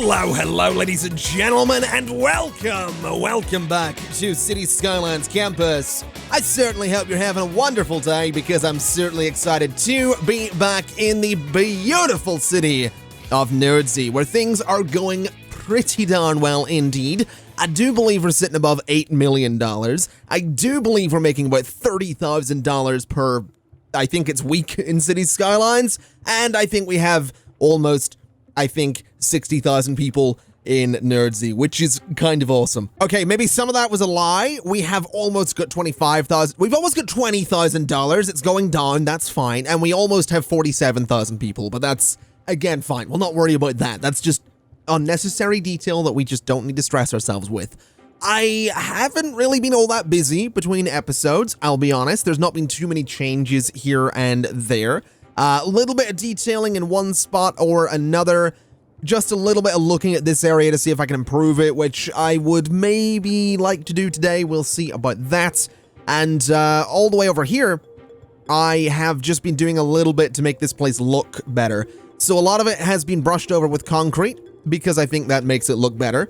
Hello, ladies and gentlemen, and welcome back to Cities Skylines Campus. I certainly hope you're having a wonderful day because I'm certainly excited to be back in the beautiful city of Nerdsey, where things are going pretty darn well indeed. I do believe we're sitting above $8 million. I do believe we're making about $30,000 per, I think it's week in Cities Skylines, and I think we have almost 60,000 people in Nerdsey, which is kind of awesome. Okay, maybe some of that was a lie. We have almost got 25,000. We've almost got $20,000. It's going down. That's fine. And we almost have 47,000 people, but that's, again, fine. We'll not worry about that. That's just unnecessary detail that we just don't need to stress ourselves with. I haven't really been all that busy between episodes, I'll be honest. There's not been too many changes here and there. A little bit of detailing in one spot or another, just a little bit of looking at this area to see if I can improve it, which I would maybe like to do today. We'll see about that. And all the way over here, I have just been doing a little bit to make this place look better. So a lot of it has been brushed over with concrete because I think that makes it look better.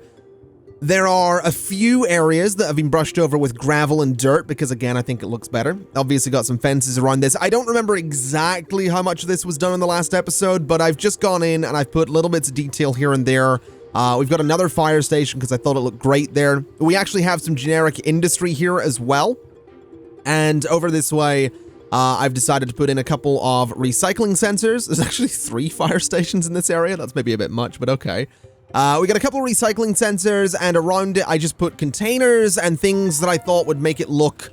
There are a few areas that have been brushed over with gravel and dirt because, again, I think it looks better. Obviously got some fences around this. I don't remember exactly how much of this was done in the last episode, but I've just gone in and I've put little bits of detail here and there. We've got another fire station because I thought it looked great there. We actually have some generic industry here as well. And over this way, I've decided to put in a couple of recycling sensors. There's actually 3 fire stations in this area. That's maybe a bit much, but okay. We got a couple of recycling sensors, and around it I just put containers and things that I thought would make it look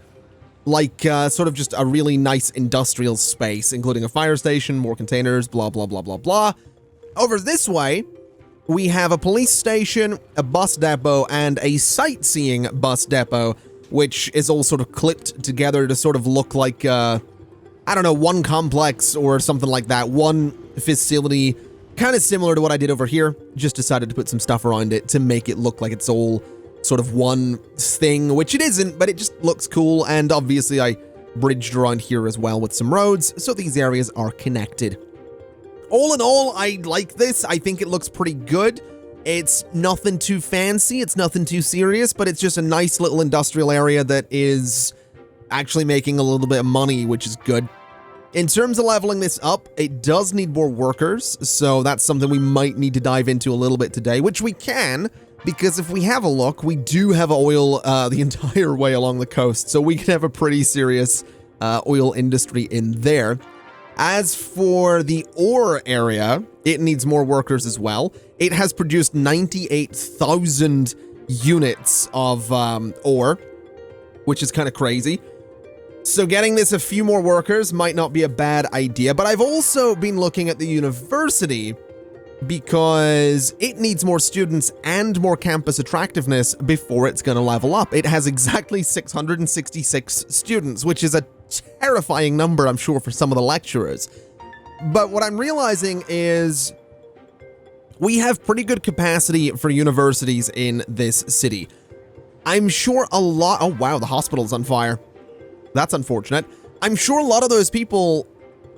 like sort of just a really nice industrial space, including a fire station, more containers, blah, blah, blah, blah, blah. Over this way, we have a police station, a bus depot, and a sightseeing bus depot, which is all sort of clipped together to sort of look like, I don't know, one complex or something like that, one facility. Kind of similar to what I did over here, just decided to put some stuff around it to make it look like it's all sort of one thing, which it isn't, but it just looks cool, and obviously I bridged around here as well with some roads, so these areas are connected. All in all, I like this. I think it looks pretty good. It's nothing too fancy, it's nothing too serious, but it's just a nice little industrial area that is actually making a little bit of money, which is good. In terms of leveling this up, it does need more workers, so that's something we might need to dive into a little bit today, which we can, because if we have a look, we do have oil the entire way along the coast, so we can have a pretty serious oil industry in there. As for the ore area, it needs more workers as well. It has produced 98,000 units of ore, which is kind of crazy. So getting this a few more workers might not be a bad idea, but I've also been looking at the university because it needs more students and more campus attractiveness before it's going to level up. It has exactly 666 students, which is a terrifying number, I'm sure, for some of the lecturers. But what I'm realizing is we have pretty good capacity for universities in this city. I'm sure a lot... Oh, wow, the hospital's on fire. That's unfortunate. I'm sure a lot of those people,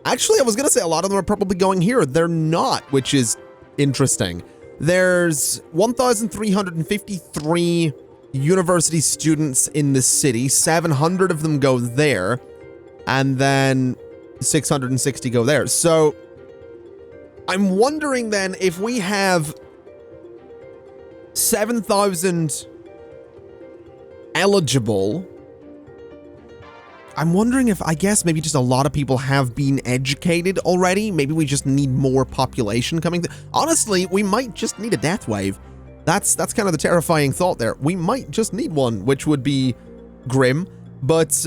actually, I was going to say a lot of them are probably going here. They're not, which is interesting. There's 1,353 university students in the city. 700 of them go there, and then 660 go there. So I'm wondering then if we have 7,000 eligible... I'm wondering if, I guess, maybe just a lot of people have been educated already. Maybe we just need more population coming through. Honestly, we might just need a death wave. That's kind of the terrifying thought there. We might just need one, which would be grim, but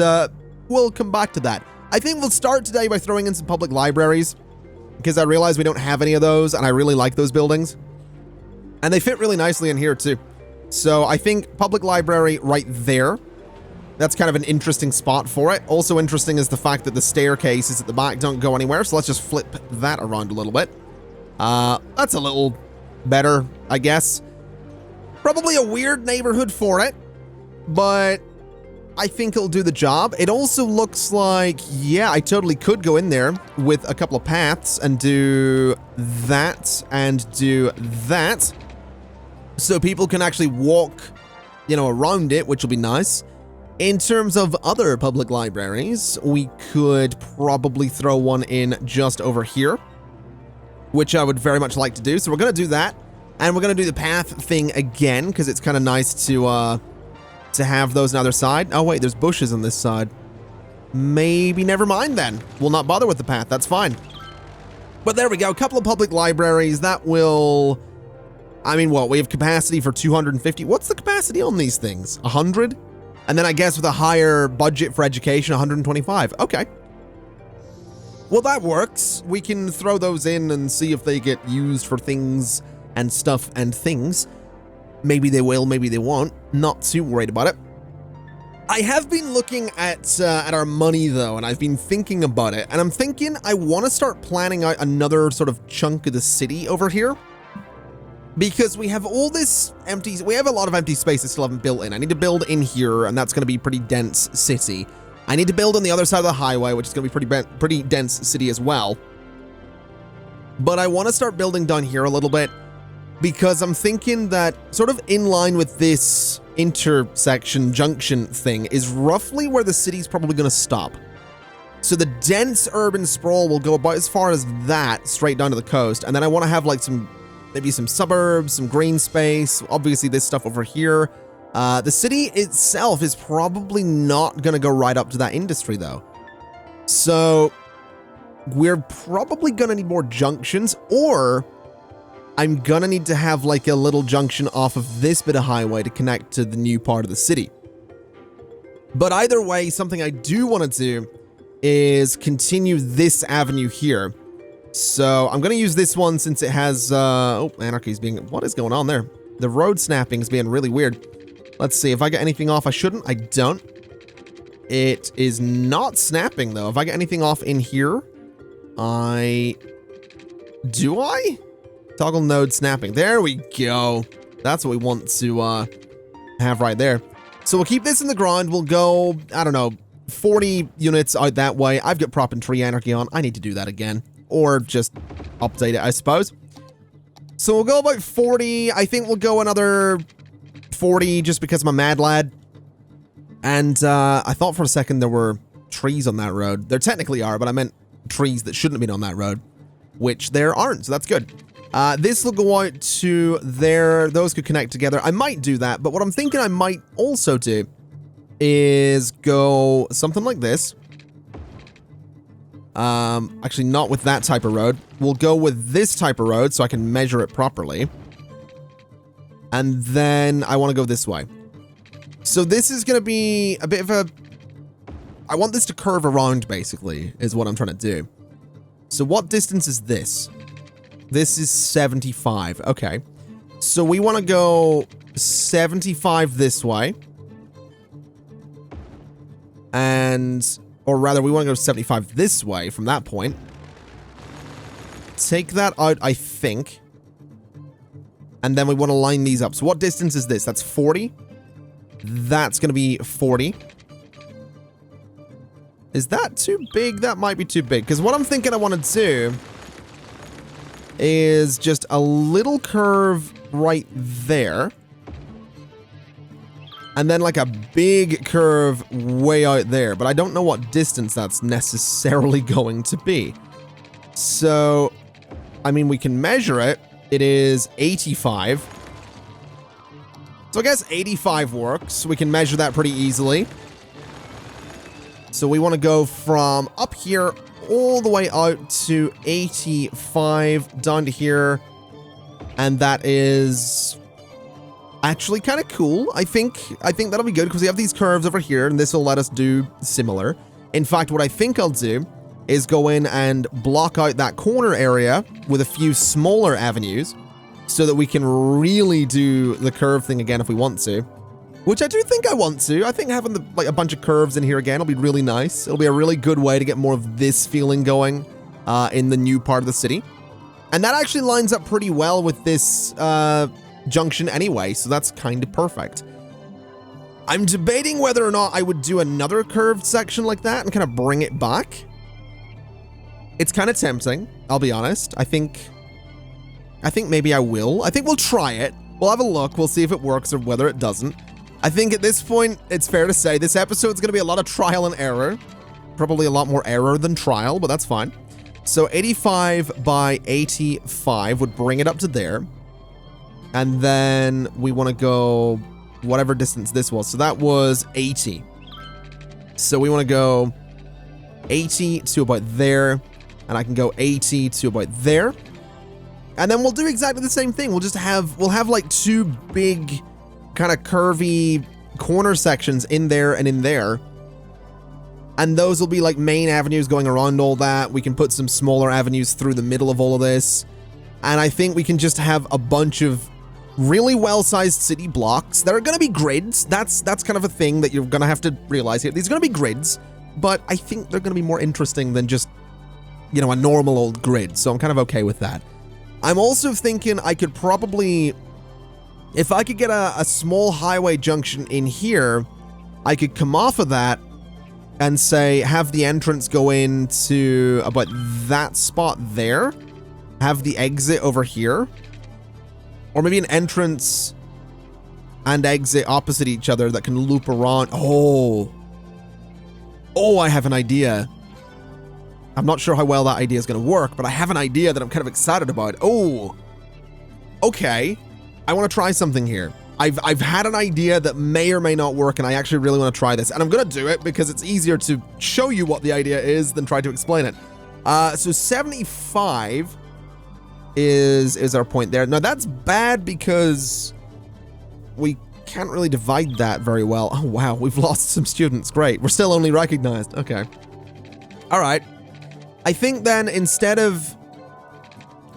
we'll come back to that. I think we'll start today by throwing in some public libraries, because I realize we don't have any of those, and I really like those buildings. And they fit really nicely in here, too. So I think public library right there. That's kind of an interesting spot for it. Also interesting is the fact that the staircases at the back don't go anywhere, so let's just flip that around a little bit. That's a little better, I guess. Probably a weird neighborhood for it, but I think it'll do the job. It also looks like, yeah, I totally could go in there with a couple of paths and do that and do that. so people can actually walk, you know, around it, which will be nice. In terms of other public libraries, we could probably throw one in just over here, which I would very much like to do. So we're going to do that, and we're going to do the path thing again, because it's kind of nice to have those on the other side. Oh, wait, there's bushes on this side. Maybe never mind then. We'll not bother with the path. That's fine. But there we go. A couple of public libraries. That will... I mean, what? We have capacity for 250. What's the capacity on these things? 100? And then I guess with a higher budget for education, 125. Okay. Well, that works. We can throw those in and see if they get used for things and stuff and things. Maybe they will, maybe they won't. Not too worried about it. I have been looking at our money, though, and I've been thinking about it. And I'm thinking I want to start planning out another sort of chunk of the city over here. Because we have all this empty... We have a lot of empty space that still haven't built in. I need to build in here, and that's going to be pretty dense city. I need to build on the other side of the highway, which is going to be pretty dense city as well. But I want to start building down here a little bit, because I'm thinking that sort of in line with this intersection junction thing is roughly where the city's probably going to stop. So the dense urban sprawl will go about as far as that, straight down to the coast. And then I want to have like maybe some suburbs, some green space, obviously this stuff over here. The city itself is probably not going to go right up to that industry, though. So we're probably going to need more junctions, or I'm going to need to have like a little junction off of this bit of highway to connect to the new part of the city. But either way, something I do want to do is continue this avenue here. So I'm going to use this one since it has, oh, anarchy's being, what is going on there? The road snapping is being really weird. Let's see, if I get anything off, I shouldn't, I don't. It is not snapping though. If I get anything off in here, do I? Toggle node snapping. There we go. That's what we want to have right there. So we'll keep this in the ground. We'll go, I don't know, 40 units out that way. I've got prop and tree anarchy on. I need to do that again. Or just update it, I suppose. So we'll go about 40. I think we'll go another 40 just because I'm a mad lad. And I thought for a second there were trees on that road. There technically are, but I meant trees that shouldn't have been on that road, which there aren't, so that's good. This will go out to there. Those could connect together. I might do that, but what I'm thinking I might also do is go something like this. Actually not with that type of road. We'll go with this type of road so I can measure it properly. And then I want to go this way. So this is going to be a bit of a... I want this to curve around, basically, is what I'm trying to do. So what distance is this? This is 75. Okay. So we want to go 75 this way. And... Or rather, we want to go 75 this way from that point. Take that out, I think. And then we want to line these up. So what distance is this? That's 40. That's going to be 40. Is that too big? That might be too big. Because what I'm thinking I want to do is just a little curve right there. And then like a big curve way out there. But I don't know what distance that's necessarily going to be. So, I mean, we can measure it. It is 85. So I guess 85 works. We can measure that pretty easily. So we want to go from up here all the way out to 85 down to here. And that is... actually kind of cool. I think that'll be good because we have these curves over here and this will let us do similar. In fact, what I think I'll do is go in and block out that corner area with a few smaller avenues so that we can really do the curve thing again if we want to. Which I do think I want to. I think having like a bunch of curves in here again will be really nice. It'll be a really good way to get more of this feeling going in the new part of the city. And that actually lines up pretty well with this junction anyway, so that's kind of perfect. I'm debating whether or not I would do another curved section like that and kind of bring it back. It's kind of tempting, I'll be honest. I think maybe I will. I think we'll try it. We'll have a look. We'll see if it works or whether it doesn't. I think at this point, it's fair to say this episode's going to be a lot of trial and error. Probably a lot more error than trial, but that's fine. So 85 by 85 would bring it up to there. And then we want to go whatever distance this was. So that was 80. So we want to go 80 to about there. And I can go 80 to about there. And then we'll do exactly the same thing. We'll have like two big kind of curvy corner sections in there and in there. And those will be like main avenues going around all that. We can put some smaller avenues through the middle of all of this. And I think we can just have a bunch of really well-sized city blocks that are going to be grids. That's kind of a thing that you're going to have to realize here. These are going to be grids, but I think they're going to be more interesting than just, you know, a normal old grid. So I'm kind of okay with that. I'm also thinking I could probably, if I could get a small highway junction in here, I could come off of that and say, have the entrance go into about that spot there, have the exit over here, or maybe an entrance and exit opposite each other that can loop around. Oh, I have an idea. I'm not sure how well that idea is going to work, but I have an idea that I'm kind of excited about. Oh, okay. I want to try something here. I've had an idea that may or may not work, and I actually really want to try this. And I'm going to do it because it's easier to show you what the idea is than try to explain it. So 75 is our point there. Now, that's bad because we can't really divide that very well. Oh, wow. We've lost some students. Great. We're still only recognized. Okay. All right. I think then instead of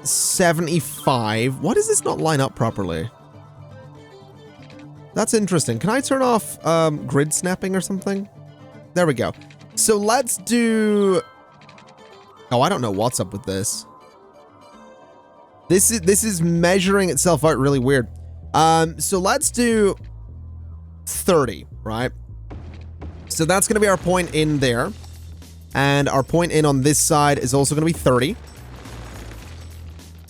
75, why does this not line up properly? That's interesting. Can I turn off grid snapping or something? There we go. So let's do... Oh, I don't know what's up with this. This is measuring itself out really weird. So let's do 30, right? So that's going to be our point in there. And our point in on this side is also going to be 30.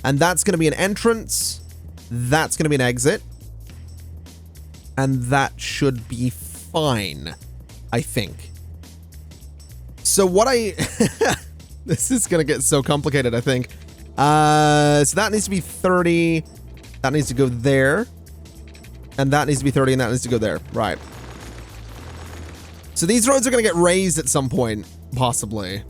And that's going to be an entrance. That's going to be an exit. And that should be fine, I think. So what this is going to get so complicated, I think. So that needs to be 30. That needs to go there. And that needs to be 30, and that needs to go there. Right. So these roads are going to get raised at some point, possibly.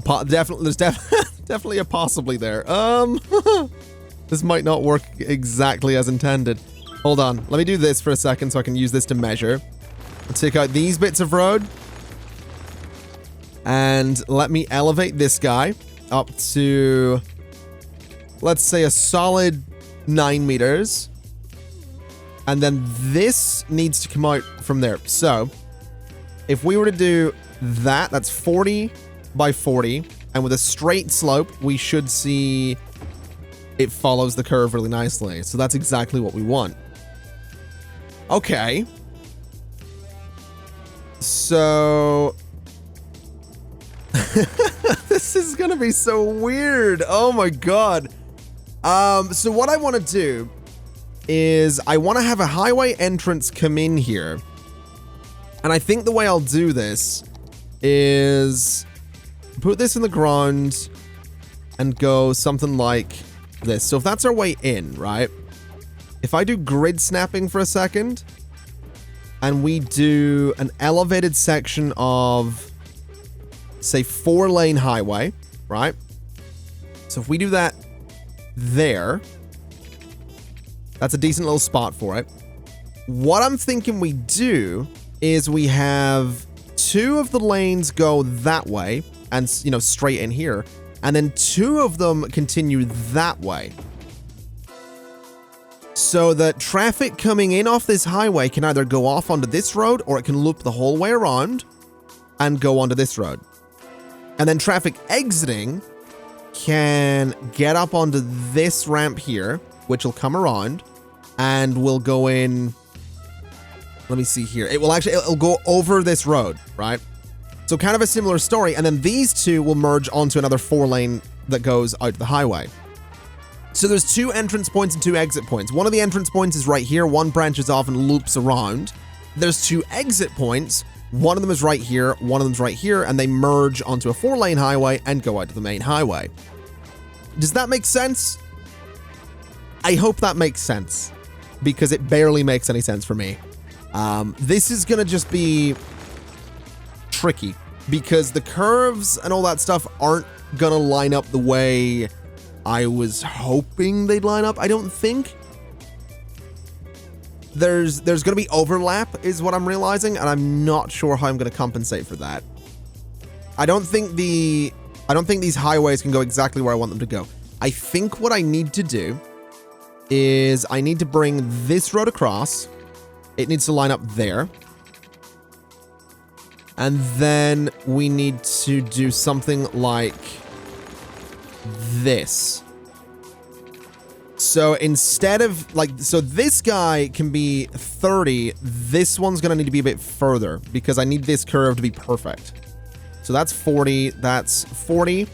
There's definitely a possibly there. This might not work exactly as intended. Hold on. Let me do this for a second so I can use this to measure. I'll take out these bits of road. And let me elevate this guy up to, let's say, a solid 9 meters. And then this needs to come out from there. So if we were to do that, that's 40 by 40. And with a straight slope, we should see it follows the curve really nicely. So that's exactly what we want. Okay. So this is gonna be so weird. Oh my god. So what I want to do is I want to have a highway entrance come in here. And I think the way I'll do this is put this in the ground and go something like this. So if that's our way in, right? If I do grid snapping for a second, and we do an elevated section of, say, 4-lane highway, right? So if we do that there, that's a decent little spot for it. What I'm thinking we do is we have 2 of the lanes go that way and, you know, straight in here, and then 2 of them continue that way. So that traffic coming in off this highway can either go off onto this road, or it can loop the whole way around and go onto this road. And then traffic exiting can get up onto this ramp here, which will come around and will go in. Let me see here. It'll go over this road, right? So kind of a similar story. And then these 2 will merge onto another 4-lane that goes out the highway. So there's 2 entrance points and 2 exit points. One of the entrance points is right here. One branches off and loops around. There's 2 exit points. One of them is right here. One of them's right here. And they merge onto a 4-lane highway and go out to the main highway. Does that make sense? I hope that makes sense, because it barely makes any sense for me. This is going to just be tricky, because the curves and all that stuff aren't going to line up the way I was hoping they'd line up, I don't think. There's going to be overlap, is what I'm realizing, and I'm not sure how I'm going to compensate for that. I don't think these highways can go exactly where I want them to go. I think what I need to do is I need to bring this road across. It needs to line up there. And then we need to do something like this. So instead of so this guy can be 30. This one's going to need to be a bit further because I need this curve to be perfect. So that's 40. That's 40.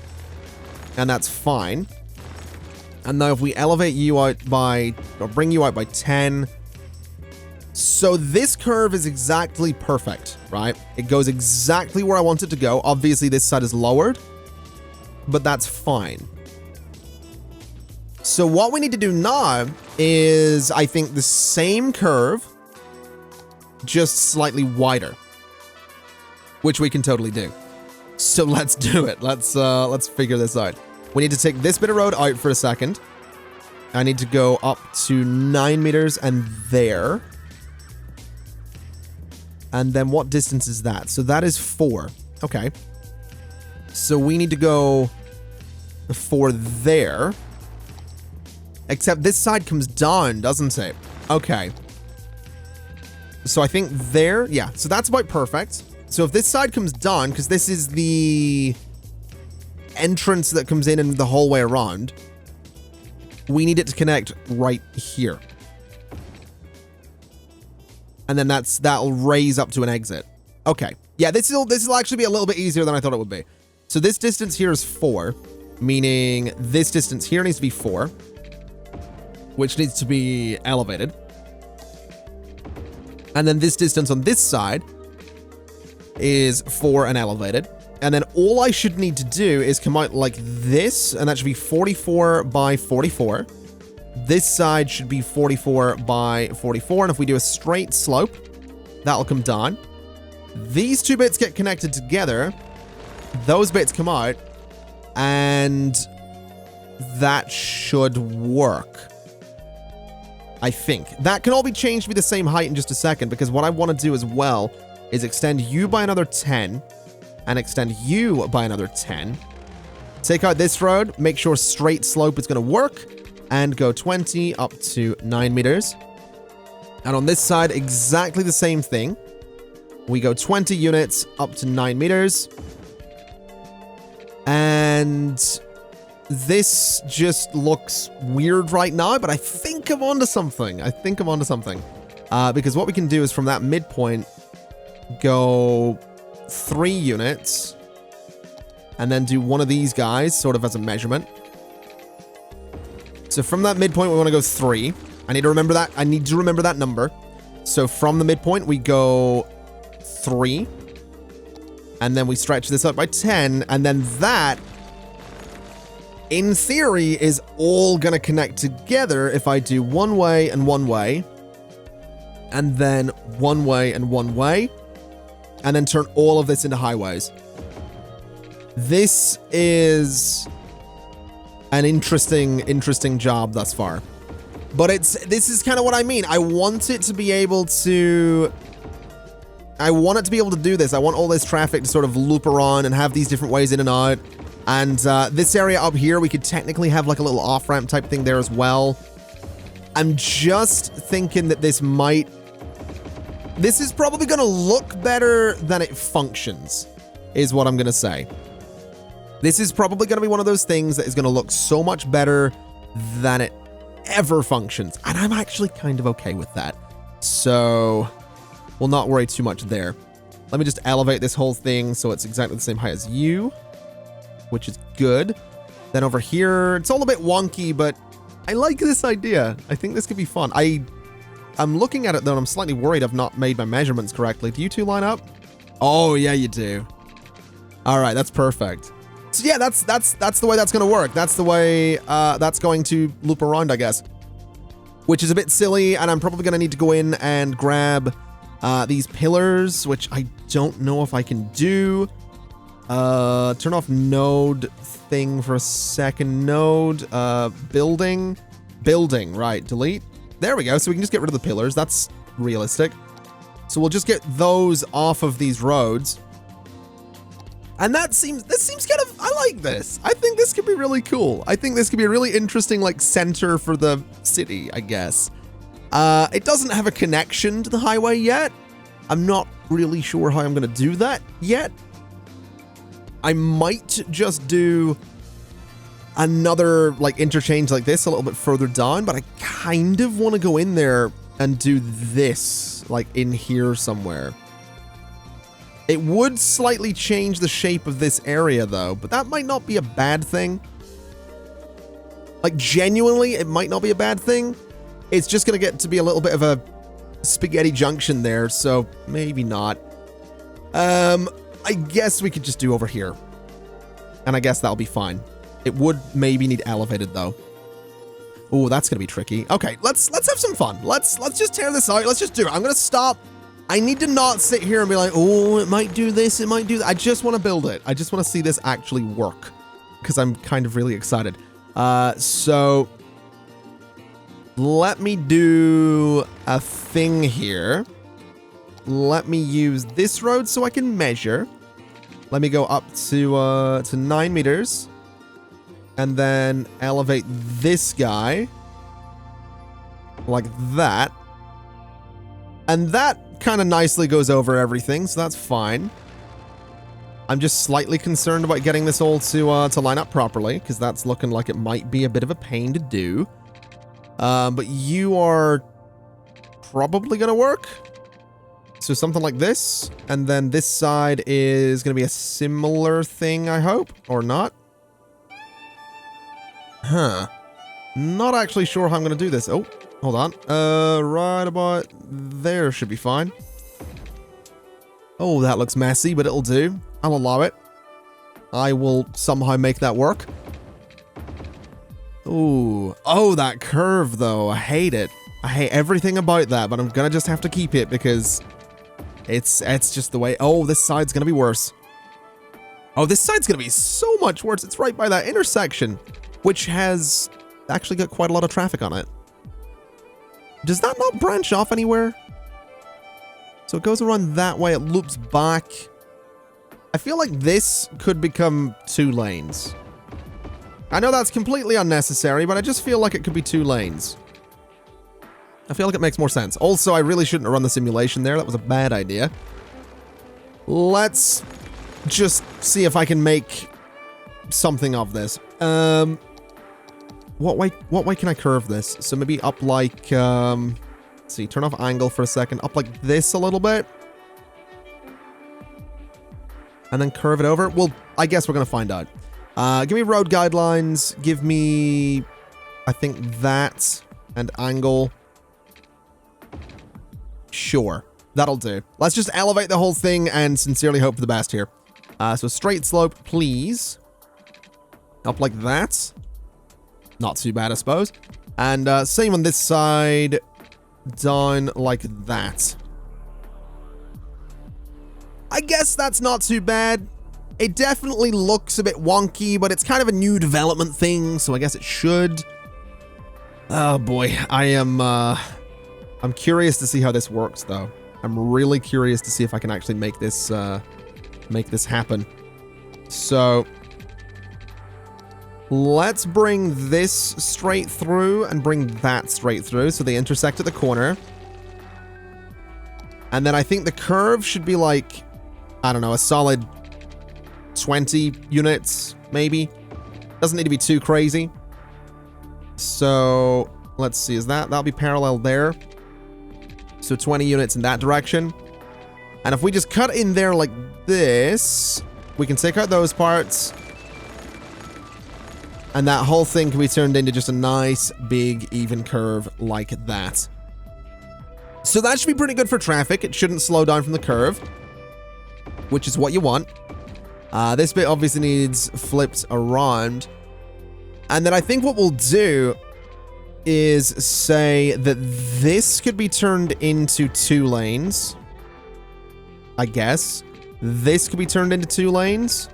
And that's fine. And now if we elevate you out by, or bring you out by 10. So this curve is exactly perfect, right? It goes exactly where I want it to go. Obviously this side is lowered, but that's fine. So what we need to do now is, I think, the same curve, just slightly wider, which we can totally do. So let's do it. Let's figure this out. We need to take this bit of road out for a second. I need to go up to 9 meters and there. And then what distance is that? So that is 4. Okay. So we need to go for there. Except this side comes down, doesn't it? Okay. So I think there, yeah. So that's about perfect. So if this side comes down, because this is the entrance that comes in and the whole way around, we need it to connect right here. And then that'll raise up to an exit. Okay. Yeah, this will actually be a little bit easier than I thought it would be. So this distance here is 4, meaning this distance here needs to be 4, which needs to be elevated. And then this distance on this side is 4 and elevated. And then all I should need to do is come out like this, and that should be 44 by 44. This side should be 44 by 44, and if we do a straight slope, that'll come down. These 2 bits get connected together, those bits come out, and that should work. I think. That can all be changed to be the same height in just a second, because what I want to do as well is extend you by another 10, and extend you by another 10. Take out this road, make sure straight slope is going to work, and go 20 up to 9 meters. And on this side, exactly the same thing. We go 20 units up to 9 meters. And this just looks weird right now, but I think I'm onto something. Because what we can do is from that midpoint, go 3 units, and then do one of these guys sort of as a measurement. So from that midpoint, we want to go 3. I need to remember that. I need to remember that number. So from the midpoint, we go 3. And then we stretch this up by 10. And then that, in theory, is all going to connect together if I do one way and one way. And then one way and one way. And then turn all of this into highways. This is an interesting job thus far. But this is kind of what I mean. I want it to be able to do this. I want all this traffic to sort of loop around and have these different ways in and out. And this area up here, we could technically have like a little off-ramp type thing there as well. I'm just thinking that this is probably going to look better than it functions, is what I'm going to say. This is probably going to be one of those things that is going to look so much better than it ever functions. And I'm actually kind of okay with that. So we'll not worry too much there. Let me just elevate this whole thing so it's exactly the same height as you, which is good. Then over here, it's all a bit wonky, but I like this idea. I think this could be fun. I'm looking at it though, and I'm slightly worried I've not made my measurements correctly. Do you two line up? Oh, yeah, you do. All right, that's perfect. So yeah, that's the way that's going to work. That's the way that's going to loop around, I guess. Which is a bit silly, and I'm probably going to need to go in and grab these pillars, which I don't know if I can do. Turn off node thing for a second. Node, building, right, delete. There we go, so we can just get rid of the pillars. That's realistic. So we'll just get those off of these roads. And this seems kind of, I like this. I think this could be really cool. I think this could be a really interesting, like, center for the city, I guess. It doesn't have a connection to the highway yet. I'm not really sure how I'm going to do that yet. I might just do another, like, interchange like this a little bit further down, but I kind of want to go in there and do this, like, in here somewhere. It would slightly change the shape of this area, though, but that might not be a bad thing. Like, genuinely, it might not be a bad thing. It's just going to get to be a little bit of a spaghetti junction there, so maybe not. I guess we could just do over here. And I guess that'll be fine. It would maybe need elevated, though. Oh, that's going to be tricky. Okay, let's have some fun. Let's just tear this out. Let's just do it. I'm going to stop. I need to not sit here and be like, oh, it might do this, it might do that. I just want to build it. I just want to see this actually work because I'm kind of really excited. So let me do a thing here. Let me use this road so I can measure. Let me go up to 9 meters and then elevate this guy like that. And that kind of nicely goes over everything, so that's fine. I'm just slightly concerned about getting this all to line up properly, because that's looking like it might be a bit of a pain to do. But you are probably going to work. So something like this, and then this side is going to be a similar thing, I hope, or not. Huh. Not actually sure how I'm going to do this. Oh. Hold on. Right about there should be fine. Oh, that looks messy, but it'll do. I'll allow it. I will somehow make that work. Ooh. Oh, that curve, though. I hate it. I hate everything about that, but I'm gonna just have to keep it because it's just the way. Oh, this side's gonna be worse. Oh, this side's gonna be so much worse. It's right by that intersection, which has actually got quite a lot of traffic on it. Does that not branch off anywhere? So it goes around that way, it loops back. I feel like this could become 2 lanes. I know that's completely unnecessary, but I just feel like it could be 2 lanes. I feel like it makes more sense. Also, I really shouldn't have run the simulation there. That was a bad idea. Let's just see if I can make something of this. What way can I curve this? So maybe up like, let's see, turn off angle for a second. Up like this a little bit. And then curve it over. Well, I guess we're going to find out. Give me road guidelines. Give me, I think that and angle. Sure, that'll do. Let's just elevate the whole thing and sincerely hope for the best here. So straight slope, please. Up like that. Not too bad, I suppose. And same on this side. Down like that. I guess that's not too bad. It definitely looks a bit wonky, but it's kind of a new development thing, so I guess it should. Oh boy, I'm curious to see how this works, though. I'm really curious to see if I can actually make this happen. So let's bring this straight through and bring that straight through so they intersect at the corner. And then I think the curve should be like, I don't know, a solid 20 units, maybe. Doesn't need to be too crazy. So let's see, that'll be parallel there. So 20 units in that direction. And if we just cut in there like this, we can take out those parts. And that whole thing can be turned into just a nice, big, even curve like that. So that should be pretty good for traffic. It shouldn't slow down from the curve, which is what you want. This bit obviously needs flipped around. And then I think what we'll do is say that this could be turned into 2 lanes. I guess. This could be turned into 2 lanes.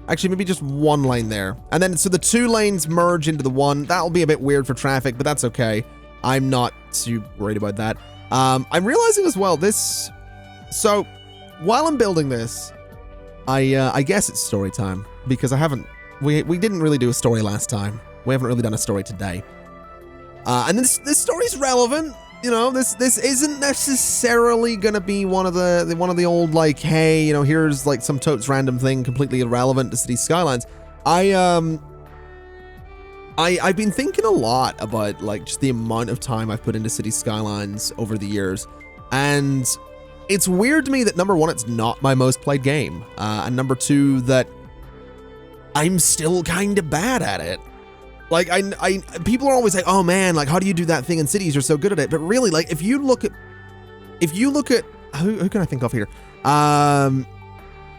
Actually, maybe just 1 lane there. And then, so the 2 lanes merge into the 1. That'll be a bit weird for traffic, but that's okay. I'm not too worried about that. I'm realizing as well, so while I'm building this, I guess it's story time, because we didn't really do a story last time. We haven't really done a story today. And this story's relevant. You know, this isn't necessarily gonna be one of the old, like, hey, you know, here's like some totes random thing completely irrelevant to Cities Skylines. I've been thinking a lot about, like, just the amount of time I've put into Cities Skylines over the years, and it's weird to me that number 1, it's not my most played game, and number 2, that I'm still kind of bad at it. Like, people are always like, oh man, like, how do you do that thing in Cities? You're so good at it. But really, like, if you look at, who can I think of here?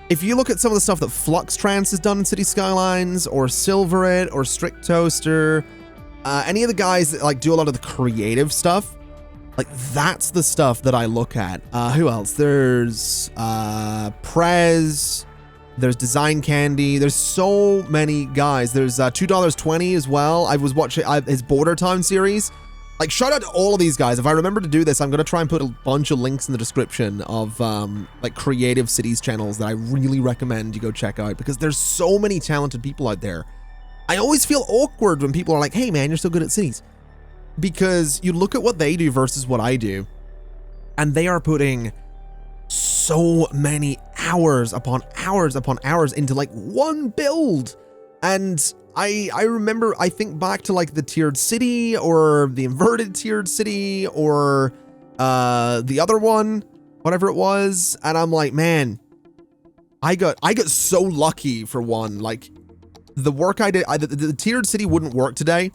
If you look at some of the stuff that Fluxtrans has done in Cities Skylines, or Silverit, or Strict Toaster, any of the guys that, like, do a lot of the creative stuff, like, that's the stuff that I look at. Who else? There's Prez, there's Design Candy, there's so many guys. There's $2.20 as well. I was watching his Border Town series. Like, shout out to all of these guys. If I remember to do this, I'm going to try and put a bunch of links in the description of, like, creative cities channels that I really recommend you go check out, because there's so many talented people out there. I always feel awkward when people are like, hey man, you're so good at cities. Because you look at what they do versus what I do, and they are putting so many hours upon hours upon hours into, like, one build. And I remember, I think back to, like, the tiered city, or the inverted tiered city, or the other one, whatever it was, and I'm like, man, I got so lucky for one. Like, the work I did, the tiered city wouldn't work today.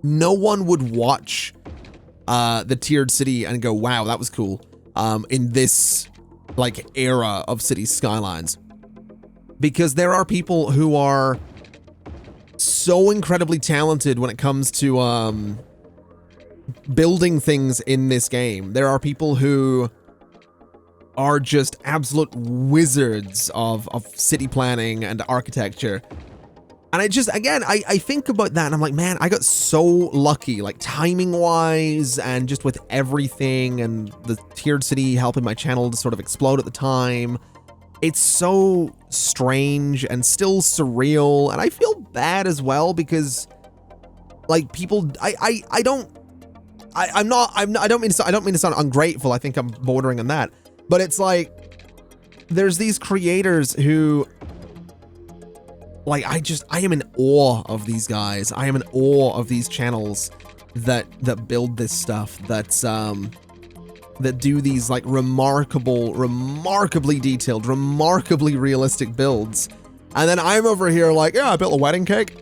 No one would watch the tiered city and go, wow, that was cool, in this, like, era of Cities Skylines, because there are people who are so incredibly talented when it comes to building things in this game. There are people who are just absolute wizards of city planning and architecture. And I just, again, I think about that and I'm like, man, I got so lucky, like, timing wise, and just with everything, and the tiered city helping my channel to sort of explode at the time. It's so strange and still surreal, and I feel bad as well, because, like, people, I don't mean to sound ungrateful. I think I'm bordering on that, but it's like, there's these creators who, like, I am in awe of these guys. I am in awe of these channels that build this stuff, that do these, like, remarkably detailed, remarkably realistic builds. And then I'm over here like, yeah, I built a wedding cake.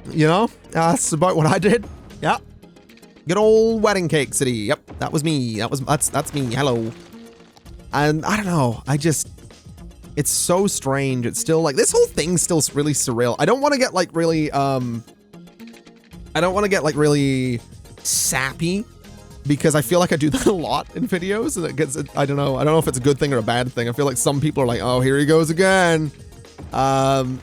You know, that's about what I did. Yeah. Good old wedding cake city. Yep, that was me. That's me. Hello. And I don't know, it's so strange. It's still, like, this whole thing's still really surreal. I don't want to get, like, really, really sappy, because I feel like I do that a lot in videos, and it gets, I don't know if it's a good thing or a bad thing. I feel like some people are like, oh, here he goes again. But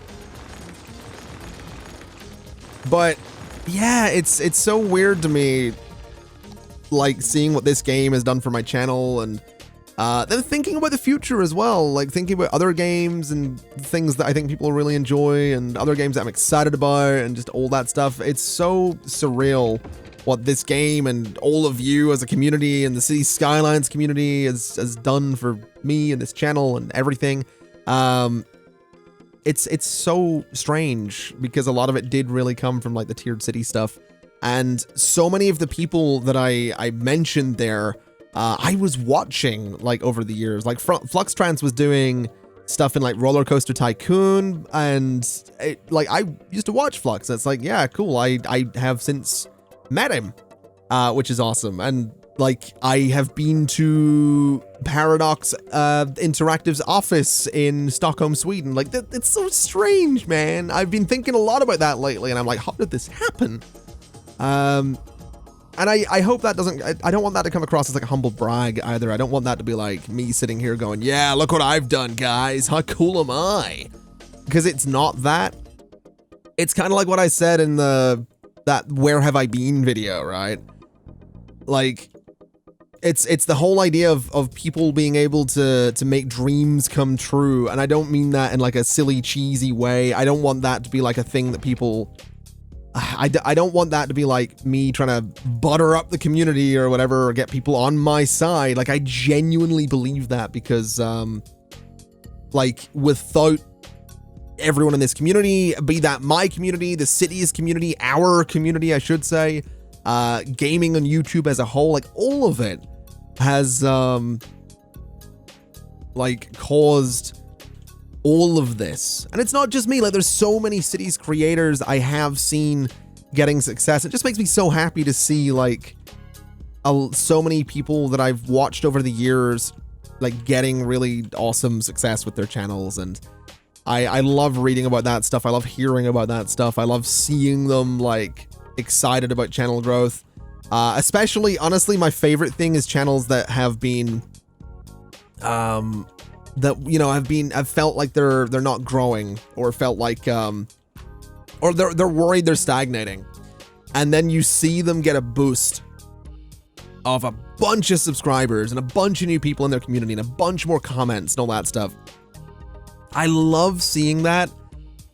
yeah, it's so weird to me, like, seeing what this game has done for my channel, and then thinking about the future as well, like thinking about other games and things that I think people really enjoy, and other games that I'm excited about, and just all that stuff. It's so surreal what this game and all of you as a community and the Cities Skylines community has done for me and this channel and everything. It's so strange, because a lot of it did really come from, like, the tiered city stuff, and so many of the people that I mentioned there, I was watching, like, over the years. Like, Fluxtrans was doing stuff in like Roller Coaster Tycoon, and like I used to watch Flux. It's like, yeah, cool. I have since met him, which is awesome. And like I have been to Paradox Interactive's office in Stockholm, Sweden. Like it's so strange, man. I've been thinking a lot about that lately, and I'm like, how did this happen? And I hope that doesn't, I don't want that to come across as like a humble brag either. I don't want that to be like me sitting here going, yeah, look what I've done, guys. How cool am I? Because it's not that. It's kind of like what I said in that Where Have I Been video, right? Like, it's the whole idea of people being able to make dreams come true. And I don't mean that in like a silly, cheesy way. I don't want that to be like a thing that people... I don't want that to be like me trying to butter up the community or whatever, or get people on my side. Like, I genuinely believe that because, like, without everyone in this community, be that my community, the city's community, our community, I should say, gaming on YouTube as a whole, like, all of it has, like, caused all of this. And it's not just me, like there's so many Cities creators I have seen getting success. It just makes me so happy to see like so many people that I've watched over the years like getting really awesome success with their channels. And I love reading about that stuff. I love hearing about that stuff. I love seeing them like excited about channel growth. Especially, honestly, my favorite thing is channels that have been that, you know, I've felt like they're not growing, or felt like or they're worried they're stagnating, and then you see them get a boost of a bunch of subscribers and a bunch of new people in their community and a bunch more comments and all that stuff. I love seeing that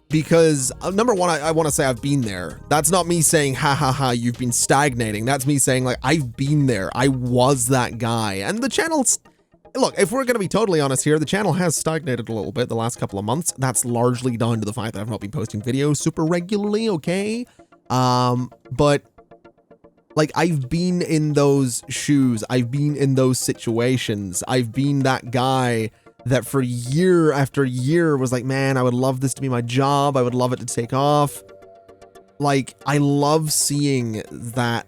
because number one, I want to say I've been there. That's not me saying ha ha ha you've been stagnating. That's me saying like I've been there. I was that guy. And the channel's, look, if we're going to be totally honest here, the channel has stagnated a little bit the last couple of months. That's largely down to the fact that I've not been posting videos super regularly, okay? But, like, I've been in those shoes. I've been in those situations. I've been that guy that for year after year was like, man, I would love this to be my job. I would love it to take off. Like, I love seeing that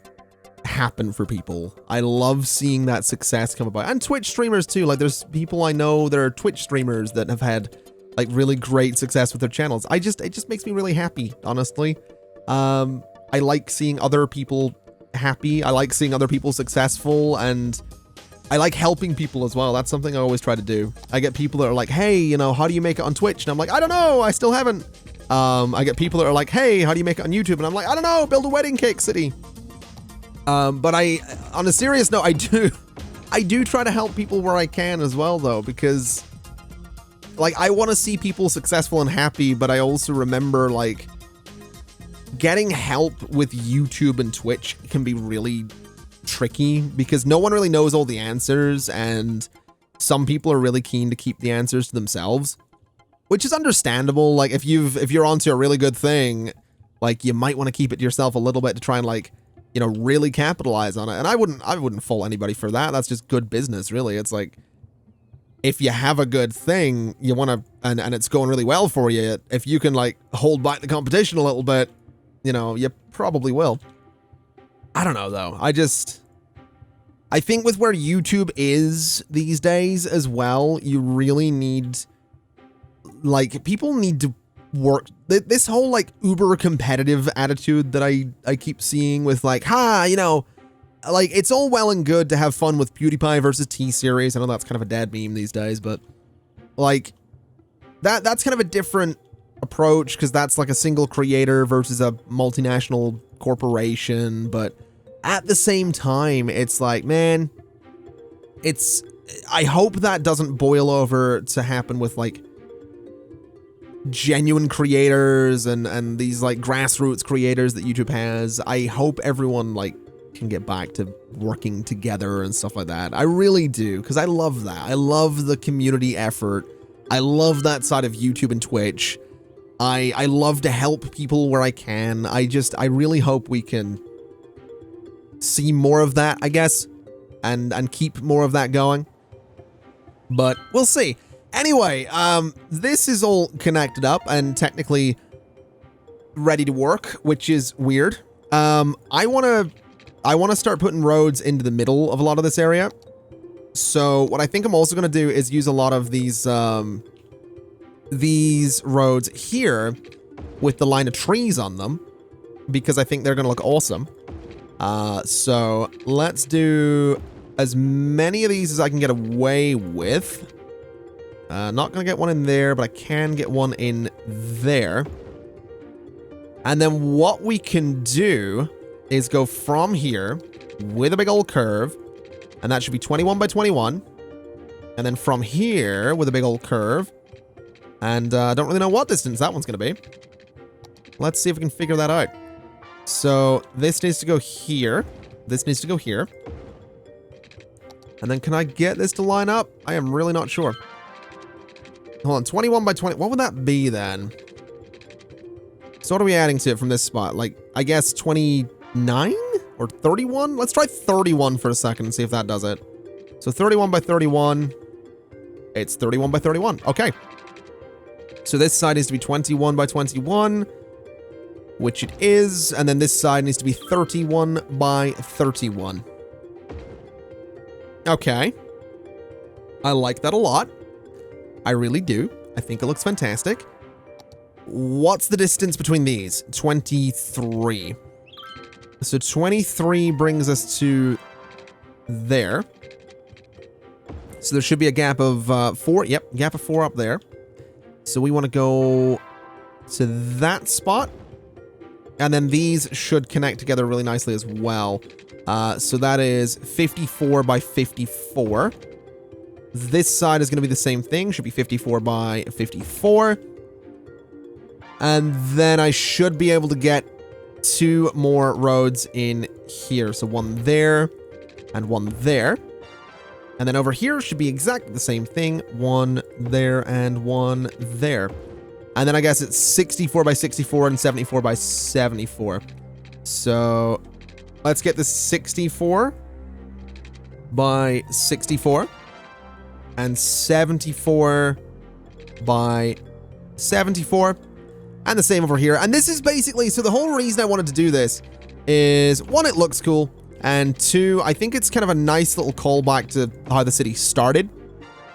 happen for people. I love seeing that success come about. And Twitch streamers too. Like there's people I know that are Twitch streamers that have had like really great success with their channels. It just makes me really happy, honestly. I like seeing other people happy. I like seeing other people successful, and I like helping people as well. That's something I always try to do. I get people that are like, hey, you know, how do you make it on Twitch? And I'm like, I don't know, I still haven't. I get people that are like, hey, how do you make it on YouTube? And I'm like, I don't know, build a wedding cake city. But on a serious note, I do try to help people where I can as well, though, because like I want to see people successful and happy, but I also remember like getting help with YouTube and Twitch can be really tricky because no one really knows all the answers, and some people are really keen to keep the answers to themselves, which is understandable. Like if you're onto a really good thing, like you might want to keep it to yourself a little bit to try and like, you know, really capitalize on it. And I wouldn't fault anybody for that. That's just good business, really. It's like, if you have a good thing, you want to, and it's going really well for you, if you can like hold back the competition a little bit, you know, you probably will. I don't know though. I think with where YouTube is these days as well, you really need, like, people need to work this whole like uber competitive attitude that I keep seeing with like, you know, like it's all well and good to have fun with PewDiePie versus T-Series. I know that's kind of a dead meme these days, but like that's kind of a different approach because that's like a single creator versus a multinational corporation. But at the same time, it's like, man, I hope that doesn't boil over to happen with like genuine creators and these like grassroots creators that YouTube has. I hope everyone like can get back to working together and stuff like that. I really do, because I love that. I love the community effort. I love that side of YouTube and Twitch. I love to help people where I can. I really hope we can see more of that, I guess, and keep more of that going. But we'll see. Anyway, this is all connected up and technically ready to work, which is weird. I want to start putting roads into the middle of a lot of this area. So what I think I'm also going to do is use a lot of these roads here with the line of trees on them, because I think they're going to look awesome. So let's do as many of these as I can get away with. Not going to get one in there, but I can get one in there. And then what we can do is go from here with a big old curve, and that should be 21 by 21. And then from here with a big old curve, and I don't really know what distance that one's going to be. Let's see if we can figure that out. So this needs to go here. This needs to go here. And then can I get this to line up? I am really not sure. Hold on, 21 by 20. What would that be then? So what are we adding to it from this spot? Like, I guess 29 or 31? Let's try 31 for a second and see if that does it. So 31 by 31. It's 31 by 31. Okay. So this side needs to be 21 by 21, which it is. And then this side needs to be 31 by 31. Okay. I like that a lot. I really do. I think it looks fantastic. What's the distance between these? 23. So 23 brings us to there. So there should be a gap of 4. Yep, gap of 4 up there. So we want to go to that spot. And then these should connect together really nicely as well. So that is 54 by 54. This side is going to be the same thing. Should be 54 by 54. And then I should be able to get 2 more roads in here. So one there and one there. And then over here should be exactly the same thing. One there and one there. And then I guess it's 64 by 64 and 74 by 74. So let's get this 64 by 64 and 74 by 74. And the same over here. And this is basically, so the whole reason I wanted to do this is, 1, it looks cool. And 2, I think it's kind of a nice little callback to how the city started.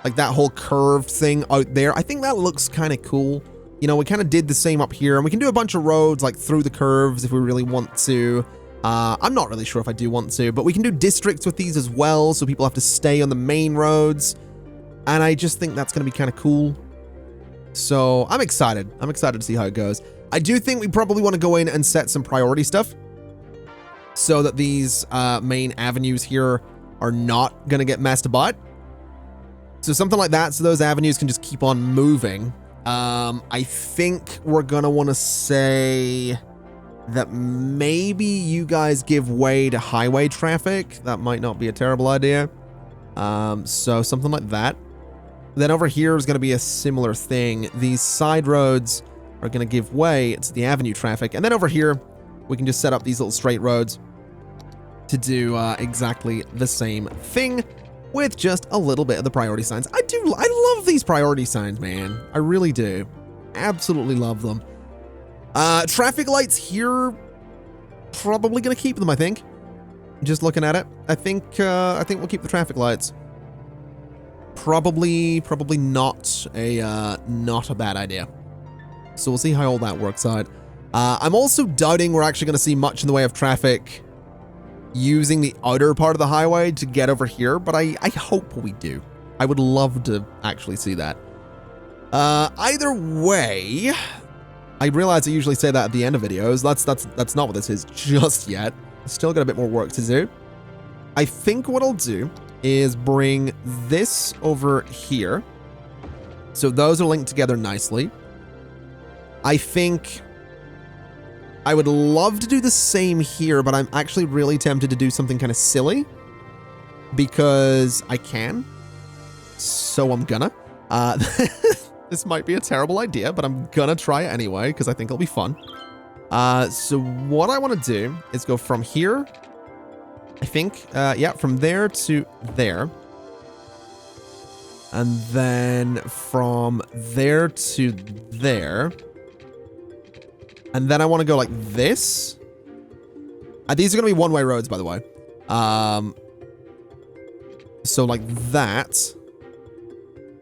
Like that whole curved thing out there. I think that looks kind of cool. You know, we kind of did the same up here. And we can do a bunch of roads like through the curves if we really want to. I'm not really sure if I do want to. But we can do districts with these as well. So people have to stay on the main roads. And I just think that's going to be kind of cool. So I'm excited. I'm excited to see how it goes. I do think we probably want to go in and set some priority stuff so that these main avenues here are not going to get messed about. So something like that, so those avenues can just keep on moving. I think we're going to want to say that maybe you guys give way to highway traffic. That might not be a terrible idea. So something like that. Then over here is going to be a similar thing. These side roads are going to give way to the avenue traffic. And then over here, we can just set up these little straight roads to do exactly the same thing with just a little bit of the priority signs. I love these priority signs, man. I really do. Absolutely love them. Traffic lights here, probably going to keep them, I think. Just looking at it. I think we'll keep the traffic lights. Probably not a bad idea. So we'll see how all that works out. I'm also doubting we're actually going to see much in the way of traffic using the outer part of the highway to get over here, but I hope we do. I would love to actually see that. Either way, I realize I usually say that at the end of videos. That's not what this is just yet. Still got a bit more work to do. I think what I'll do is bring this over here. So those are linked together nicely. I think I would love to do the same here, but I'm actually really tempted to do something kind of silly because I can. So I'm gonna. This might be a terrible idea, but I'm gonna try it anyway because I think it'll be fun. So what I want to do is go from here. I think, yeah, from there to there. And then from there to there. And then I want to go like this. These are going to be one-way roads, by the way. So like that.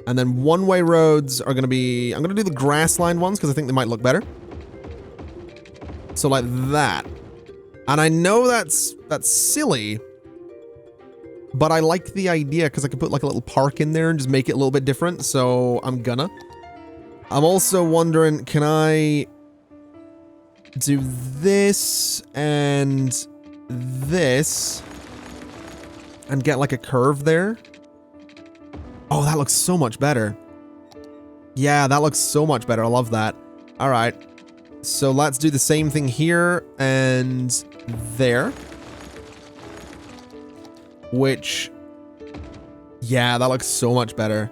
And then one-way roads are going to be... I'm going to do the grass-lined ones because I think they might look better. So like that. And I know that's silly. But I like the idea because I can put like a little park in there and just make it a little bit different. So I'm gonna. I'm also wondering, can I do this and this and get like a curve there? Oh, that looks so much better. Yeah, that looks so much better. I love that. All right. So let's do the same thing here and there. Which, yeah, that looks so much better.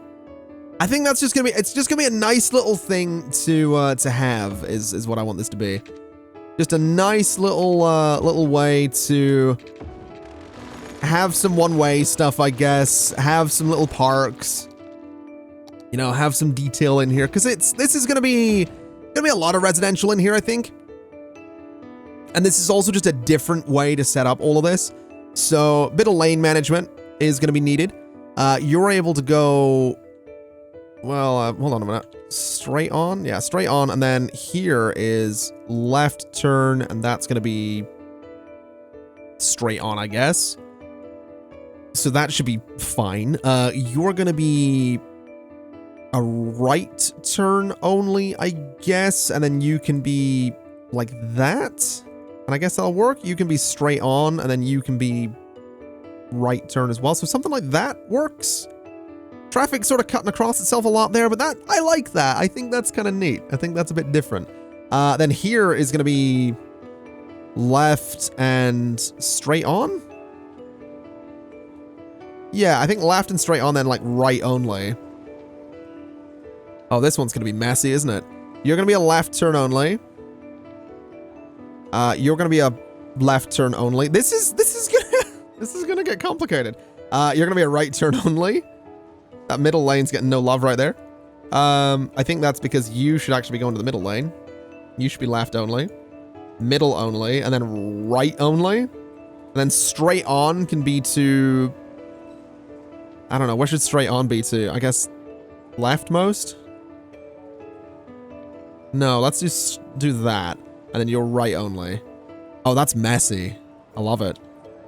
I think that's just gonna be, it's just gonna be a nice little thing to have is what I want this to be. Just a nice little way to have some one-way stuff, I guess. Have some little parks. You know, have some detail in here because this is gonna be a lot of residential in here, I think. And this is also just a different way to set up all of this. So a bit of lane management is going to be needed. You're able to go, well, hold on a minute. Straight on? Yeah, straight on. And then here is left turn, and that's going to be straight on, I guess. So that should be fine. You're going to be a right turn only, I guess. And then you can be like that. And I guess that'll work. You can be straight on, and then you can be right turn as well. So something like that works. Traffic sort of cutting across itself a lot there, but that I like that. I think that's kind of neat. I think that's a bit different. Then here is going to be left and straight on. Yeah, I think left and straight on, then like right only. Oh, this one's going to be messy, isn't it? You're going to be a left turn only. You're gonna be a left turn only. This is gonna get complicated. You're gonna be a right turn only. That middle lane's getting no love right there. I think that's because you should actually be going to the middle lane. You should be left only, middle only, and then right only, and then straight on can be to. I don't know. Where should straight on be to? I guess leftmost. No, let's just do that. And then you're right only. Oh, that's messy. I love it.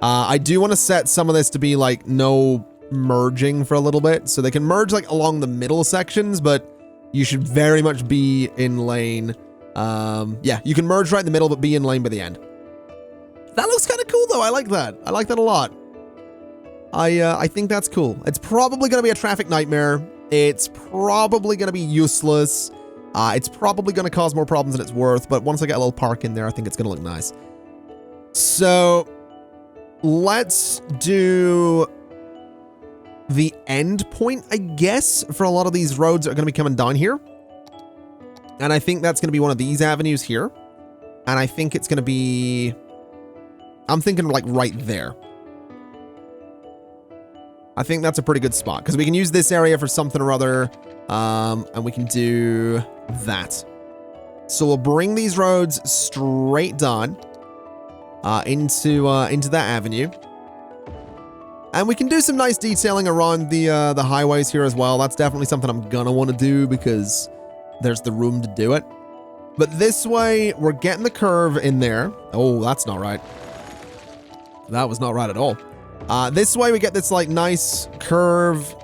I do want to set some of this to be like no merging for a little bit. So they can merge like along the middle sections, but you should very much be in lane. Yeah, you can merge right in the middle, but be in lane by the end. That looks kind of cool though. I like that. I like that a lot. I think that's cool. It's probably going to be a traffic nightmare. It's probably going to be useless. It's probably going to cause more problems than it's worth, but once I get a little park in there, I think it's going to look nice. So let's do the end point, I guess, for a lot of these roads that are going to be coming down here. And I think that's going to be one of these avenues here. And I think it's going to be, I'm thinking like right there. I think that's a pretty good spot because we can use this area for something or other. And we can do that. So we'll bring these roads straight down into that avenue. And we can do some nice detailing around the highways here as well. That's definitely something I'm gonna want to do because there's the room to do it. But this way, we're getting the curve in there. Oh, that's not right. That was not right at all. This way we get this like nice curve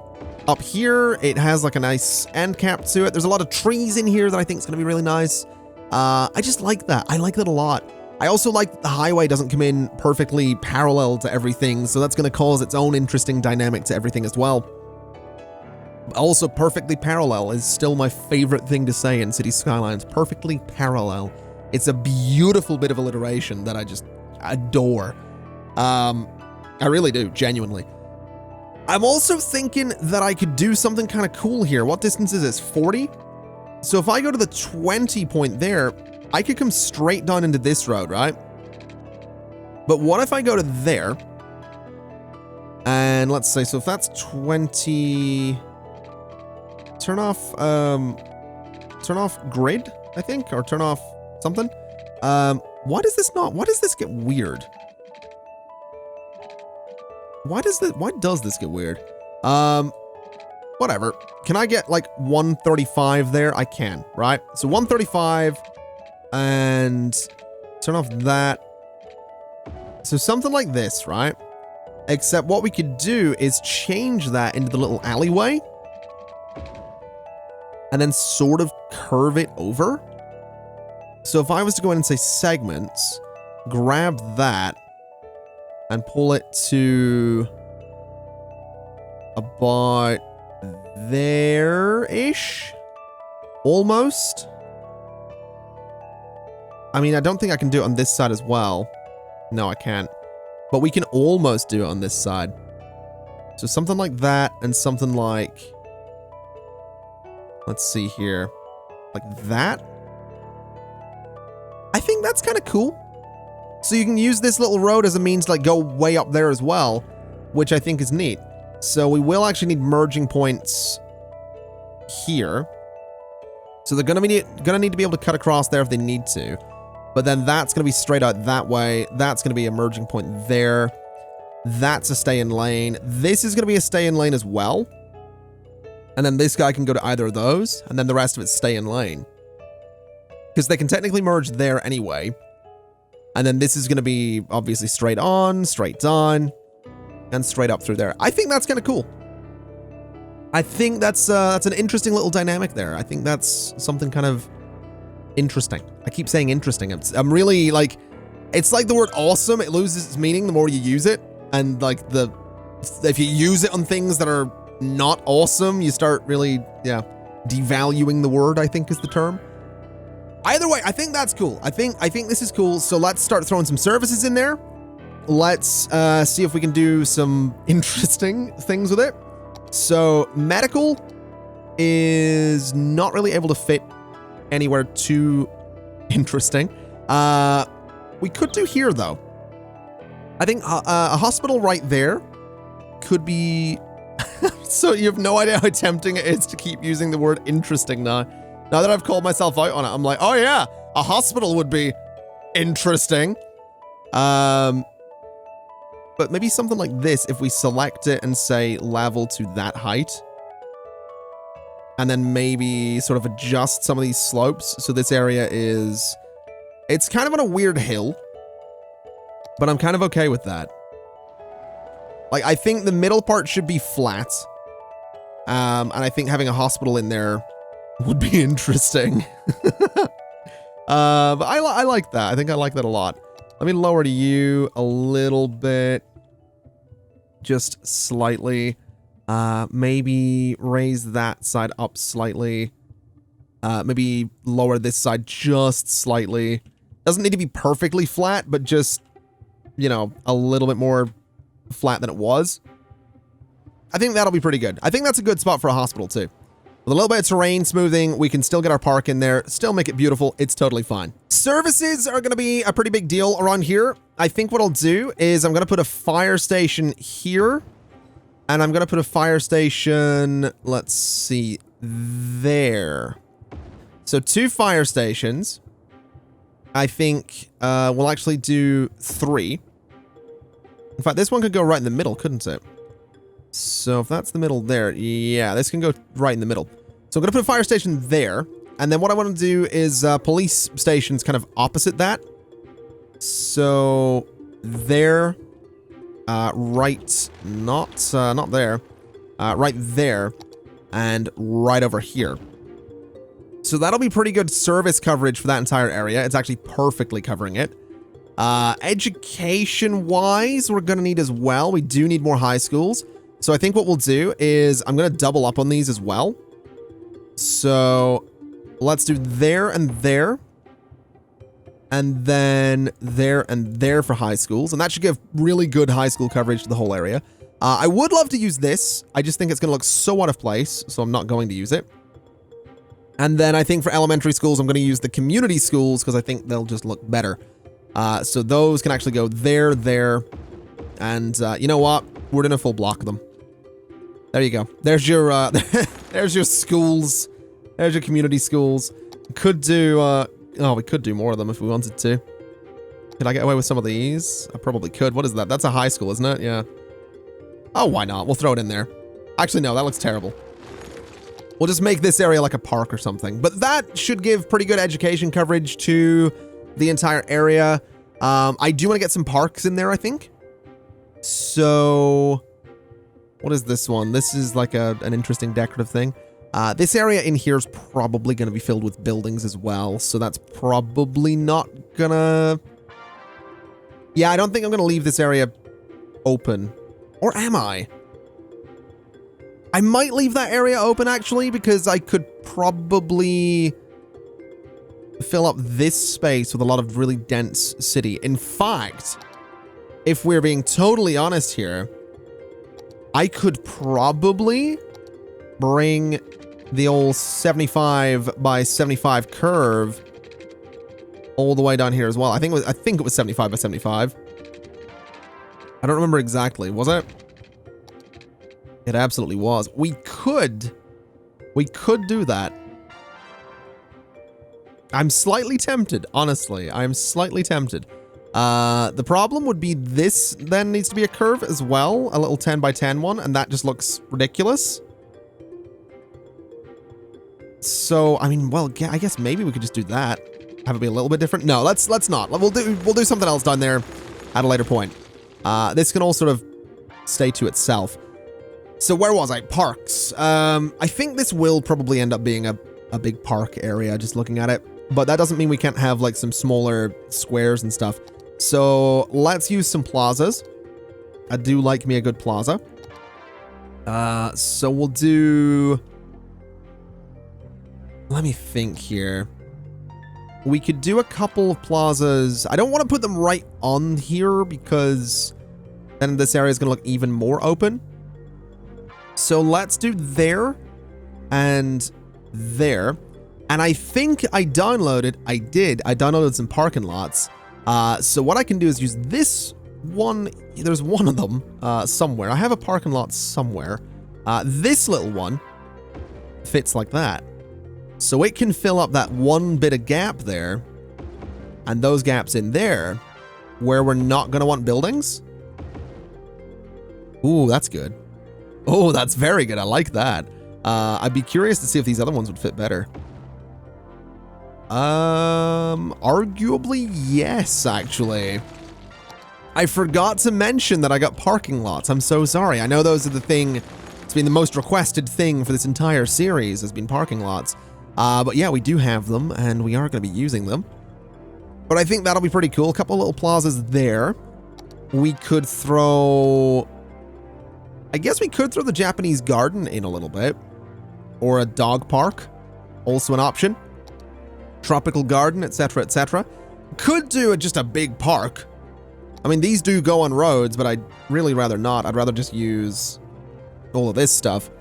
up here. It has like a nice end cap to it. There's a lot of trees in here that I think is going to be really nice. I just like that. I like that a lot. I also like that the highway doesn't come in perfectly parallel to everything, so that's going to cause its own interesting dynamic to everything as well. Also, perfectly parallel is still my favorite thing to say in Cities Skylines. Perfectly parallel. It's a beautiful bit of alliteration that I just adore. I really do, genuinely. I'm also thinking that I could do something kind of cool here. What distance is this? 40? So if I go to the 20 point there, I could come straight down into this road, right? But what if I go to there? And let's say, so if that's 20... turn off grid, I think, or turn off something. Why does this get weird? Why does this get weird? Whatever. Can I get like 135 there? I can, right? So 135 and turn off that. So something like this, right? Except what we could do is change that into the little alleyway and then sort of curve it over. So if I was to go in and say segments, grab that and pull it to about there-ish, almost. I mean, I don't think I can do it on this side as well. No, I can't. But we can almost do it on this side. So something like that and something like, let's see here, like that. I think that's kind of cool. So you can use this little road as a means to like go way up there as well, which I think is neat. So we will actually need merging points here. So they're gonna need to be able to cut across there if they need to. But then that's gonna be straight out that way. That's gonna be a merging point there. That's a stay in lane. This is gonna be a stay in lane as well. And then this guy can go to either of those, and then the rest of it stay in lane. Because they can technically merge there anyway. And then this is gonna be obviously straight on, straight down, and straight up through there. I think that's kind of cool. I think that's an interesting little dynamic there. I think that's something kind of interesting. I keep saying interesting. I'm really like, it's like the word awesome. It loses its meaning the more you use it. And like if you use it on things that are not awesome, you start really, devaluing the word, I think is the term. Either way, I think that's cool. I think this is cool. So let's start throwing some services in there. Let's see if we can do some interesting things with it. So medical is not really able to fit anywhere too interesting. We could do here though. I think a hospital right there could be. So you have no idea how tempting it is to keep using the word interesting now. Now that I've called myself out on it, I'm like, oh yeah, a hospital would be interesting. But maybe something like this, if we select it and say level to that height. And then maybe sort of adjust some of these slopes. So this area it's kind of on a weird hill. But I'm kind of okay with that. Like, I think the middle part should be flat. And I think having a hospital in there would be interesting. But I like that. I think I like that a lot. Let me lower to you a little bit. Just slightly. Maybe raise that side up slightly. Maybe lower this side just slightly. Doesn't need to be perfectly flat, but just, a little bit more flat than it was. I think that'll be pretty good. I think that's a good spot for a hospital too. With a little bit of terrain smoothing, we can still get our park in there, still make it beautiful. It's totally fine. Services are going to be a pretty big deal around here. I think what I'll do is I'm going to put a fire station here. And I'm going to put a fire station, let's see, there. So 2 fire stations. I think we'll actually do 3. In fact, this one could go right in the middle, couldn't it? So if that's the middle there, yeah, this can go right in the middle. So I'm going to put a fire station there. And then what I want to do is police stations kind of opposite that. So there, right, not there, right there, and right over here. So that'll be pretty good service coverage for that entire area. It's actually perfectly covering it. Education-wise, we're going to need as well. We do need more high schools. So I think what we'll do is I'm going to double up on these as well. So let's do there and there. And then there and there for high schools. And that should give really good high school coverage to the whole area. I would love to use this. I just think it's going to look so out of place. So I'm not going to use it. And then I think for elementary schools, I'm going to use the community schools because I think they'll just look better. So those can actually go there, there. And you know what? We're going to full block them. There you go. There's your, there's your schools. There's your community schools. Could do, oh, we could do more of them if we wanted to. Could I get away with some of these? I probably could. What is that? That's a high school, isn't it? Yeah. Oh, why not? We'll throw it in there. Actually, no, that looks terrible. We'll just make this area like a park or something. But that should give pretty good education coverage to the entire area. I do want to get some parks in there, I think. So, what is this one? This is like an interesting decorative thing. This area in here is probably going to be filled with buildings as well. So that's probably not gonna... Yeah, I don't think I'm going to leave this area open. Or am I? I might leave that area open, actually, because I could probably fill up this space with a lot of really dense city. In fact, if we're being totally honest here, I could probably bring the old 75 by 75 curve all the way down here as well. I think it was 75 by 75. I don't remember exactly. Was it? It absolutely was. We could do that. I'm slightly tempted, honestly. I'm slightly tempted. The problem would be this then needs to be a curve as well, a little 10 by 10 one, and that just looks ridiculous. So, I mean, well, yeah, I guess maybe we could just do that. Have it be a little bit different. No, let's not. We'll do something else down there at a later point. This can all sort of stay to itself. So where was I? Parks. I think this will probably end up being a big park area, just looking at it. But that doesn't mean we can't have like some smaller squares and stuff. So let's use some plazas. I do like me a good plaza. So we'll do... Let me think here. We could do a couple of plazas. I don't want to put them right on here because then this area is going to look even more open. So let's do there and there. And I think I downloaded some parking lots. So what I can do is use this one. There's one of them somewhere. I have a parking lot somewhere. This little one fits like that. So it can fill up that one bit of gap there and those gaps in there where we're not going to want buildings. Ooh, that's good. Oh, that's very good. I like that. I'd be curious to see if these other ones would fit better. Arguably, yes, actually. I forgot to mention that I got parking lots. I'm so sorry. I know those are the thing. It's been the most requested thing for this entire series has been parking lots. But yeah, we do have them, and we are going to be using them. But I think that'll be pretty cool. A couple little plazas there. We could throw... I guess we could throw the Japanese garden in a little bit. Or a dog park. Also an option. Tropical garden, etc., etc. Could do just a big park. I mean, these do go on roads, but I'd really rather not. I'd rather just use all of this stuff.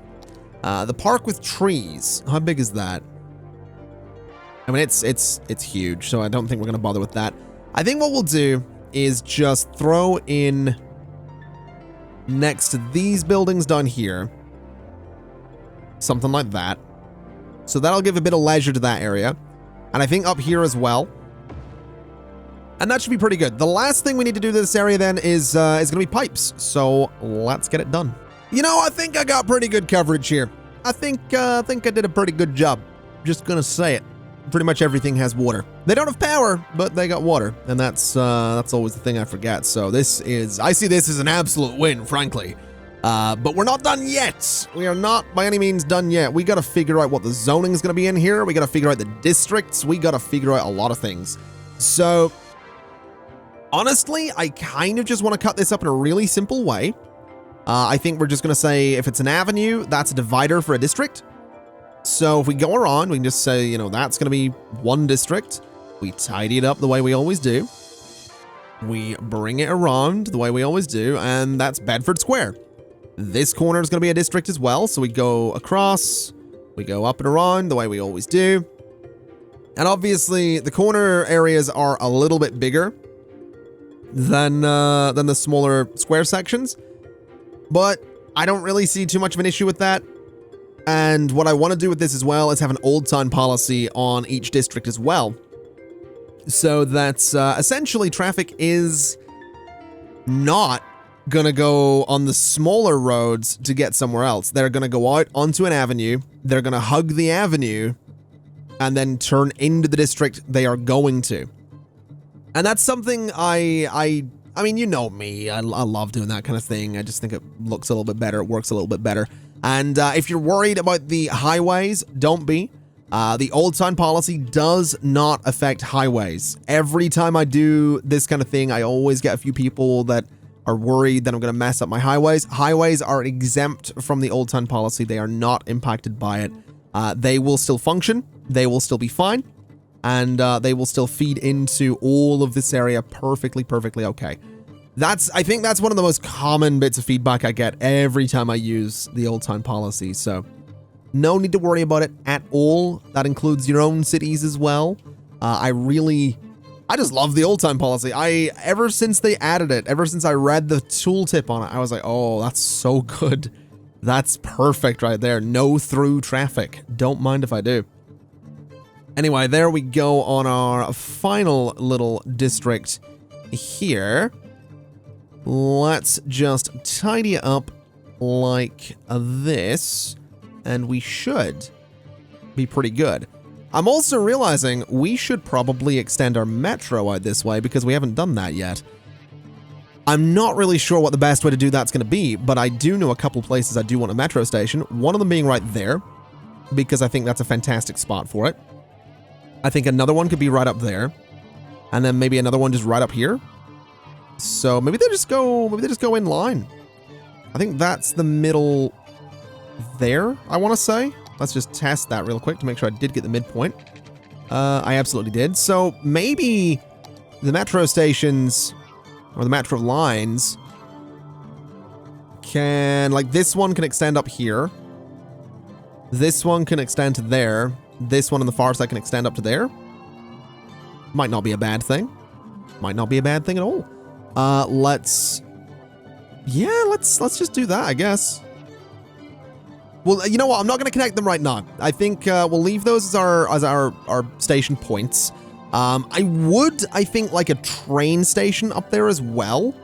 The park with trees. How big is that? I mean, it's huge, so I don't think we're going to bother with that. I think what we'll do is just throw in next to these buildings down here. Something like that. So that'll give a bit of leisure to that area. And I think up here as well. And that should be pretty good. The last thing we need to do to this area then is going to be pipes. So let's get it done. You know, I think I got pretty good coverage here. I think I did a pretty good job. Just going to say it. Pretty much everything has water. They don't have power, but they got water. And that's always the thing I forget. So this is, I see this as an absolute win, frankly. But we're not done yet. We are not by any means done yet. We got to figure out what the zoning is going to be in here. We got to figure out the districts. We got to figure out a lot of things. So honestly, I kind of just want to cut this up in a really simple way. I think we're just going to say if it's an avenue, that's a divider for a district. So if we go around, we can just say, you know, that's going to be one district. We tidy it up the way we always do. We bring it around the way we always do, and that's Bedford Square. This corner is going to be a district as well, so we go across, we go up and around the way we always do. And obviously, the corner areas are a little bit bigger than the smaller square sections. But I don't really see too much of an issue with that. And what I want to do with this as well is have an old time policy on each district as well. So that essentially traffic is not gonna go on the smaller roads to get somewhere else. They're gonna go out onto an avenue, they're gonna hug the avenue, and then turn into the district they are going to. And that's something I mean, you know me, I love doing that kind of thing. I just think it looks a little bit better, it works a little bit better. And if you're worried about the highways, don't be. The old time policy does not affect highways. Every time I do this kind of thing, I always get a few people that are worried that I'm going to mess up my highways. Highways are exempt from the old time policy. They are not impacted by it. They will still function. They will still be fine. And they will still feed into all of this area perfectly okay. I think that's one of the most common bits of feedback I get every time I use the old time policy. So no need to worry about it at all. That includes your own cities as well. I just love the old time policy. Ever since they added it, ever since I read the tooltip on it, I was like, oh, that's so good. That's perfect right there. No through traffic. Don't mind if I do. Anyway, there we go on our final little district here. Let's just tidy it up like this, and we should be pretty good. I'm also realizing we should probably extend our metro out this way because we haven't done that yet. I'm not really sure what the best way to do that's going to be, but I do know a couple places I do want a metro station. One of them being right there, because I think that's a fantastic spot for it. I think another one could be right up there, and then maybe another one just right up here. So maybe they just go in line. I think that's the middle there, I want to say. Let's just test that real quick to make sure I did get the midpoint. I absolutely did. So maybe the metro stations or the metro lines can, like, this one can extend up here. This one can extend to there. This one on the far side can extend up to there. Might not be a bad thing. Might not be a bad thing at all. Let's just do that, I guess. Well, you know what? I'm not going to connect them right now. I think we'll leave those as our station points. I think, like a train station up there as well.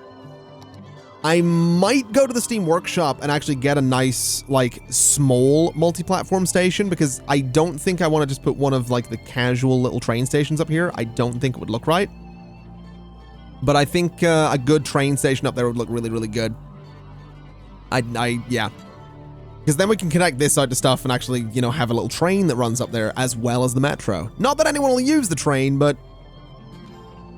I might go to the Steam Workshop and actually get a nice, like, small multi-platform station, because I don't think I want to just put one of, like, the casual little train stations up here. I don't think it would look right. But I think a good train station up there would look really good. Yeah. Because then we can connect this out to stuff and actually, you know, have a little train that runs up there as well as the metro. Not that anyone will use the train, but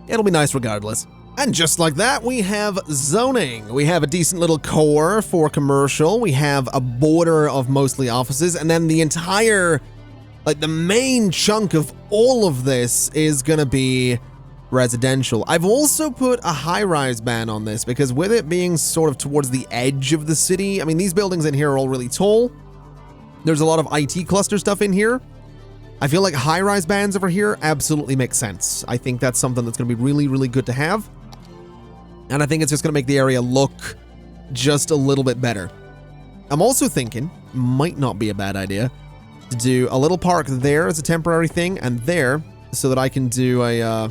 it'll be nice regardless. And just like that, we have zoning. We have a decent little core for commercial. We have a border of mostly offices, and then the entire, like, the main chunk of all of this is gonna be residential. I've also put a high-rise ban on this because with it being sort of towards the edge of the city, I mean, these buildings in here are all really tall. There's a lot of IT cluster stuff in here. I feel like high-rise bans over here absolutely make sense. I think that's something that's going to be really good to have. And I think it's just going to make the area look just a little bit better. I'm also thinking, might not be a bad idea, to do a little park there as a temporary thing, and there, so that I can do a,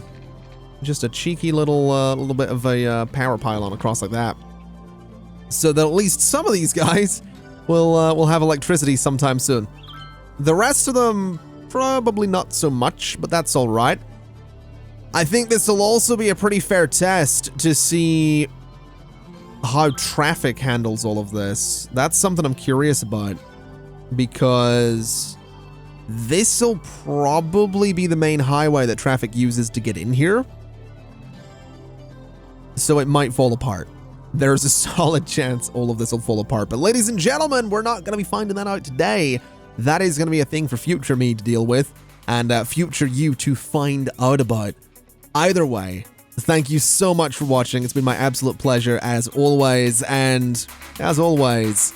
just a cheeky little bit of a power pylon across like that. So that at least some of these guys will have electricity sometime soon. The rest of them, probably not so much, but that's all right. I think this will also be a pretty fair test to see how traffic handles all of this. That's something I'm curious about, because this will probably be the main highway that traffic uses to get in here. So it might fall apart. There's a solid chance all of this will fall apart. But ladies and gentlemen, we're not going to be finding that out today. That is going to be a thing for future me to deal with, and future you to find out about. Either way, thank you so much for watching. It's been my absolute pleasure as always, and as always,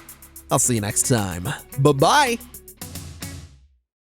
I'll see you next time. Bye-bye!